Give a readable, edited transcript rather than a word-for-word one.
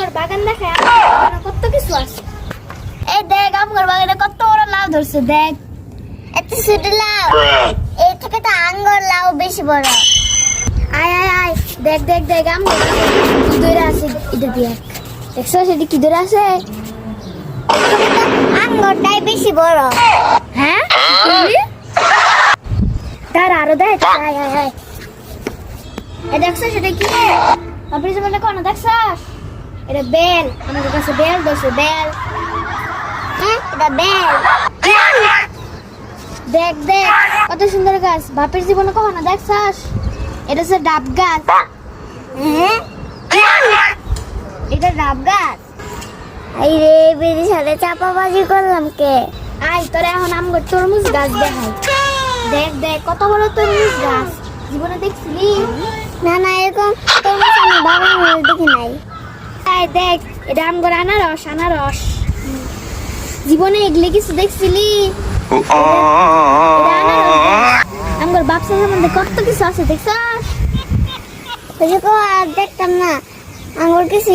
আমগর বাগান দেখে কত কিছু আছে। এই দেখ আমগর বাগানে কত বড় লাউ ধরছে, দেখ এত ছোট লাউ, এই থেকে তো আঙ্গুর লাউ বেশি বড়। আয় আয় আয়, দেখ দেখ দেখ আমগর কি ধরে আছে, এটা দেখ, দেখছো সেটা কি ধরে আছে? আঙ্গুরটাই বেশি বড়। হ্যাঁ তার আরো দেখ, আয় আয় আয়, এ দেখছো সেটা কি? তারপরে যে বলে কোন দেখছস, এটা বেল, আমাদের কাছে বেল ধরছে, বেল। হ্যাঁ, এটা বেল। দেখ দেখ কত সুন্দর গাছ, বাপের জীবনে কখনো দেখছস? এটা হচ্ছে ডাব গাছ। হ্যাঁ, এটা ডাব গাছ। এই রে বেরির সাথে চাপাবাজি করলাম কে? আয় তোরা এখন আমগো তরমুজ গাছ দেখাই, দেখ দেখ কত বড় তরমুজ গাছ, জীবনে দেখছিলি? না না, এরকম তরমুজ আমি বাগানে দেখি নাই। আয় দেখ, এটা আমগো আনারস, আনারস, জীবনে এগুলি কিছু দেখছিলি? এটা আনারস গাছ। আমগোর ব্যবসা সম্বন্ধে কত কিছু আছে দেখছস? ওই যে আর দেখতাম না আঙ্গুর কিছু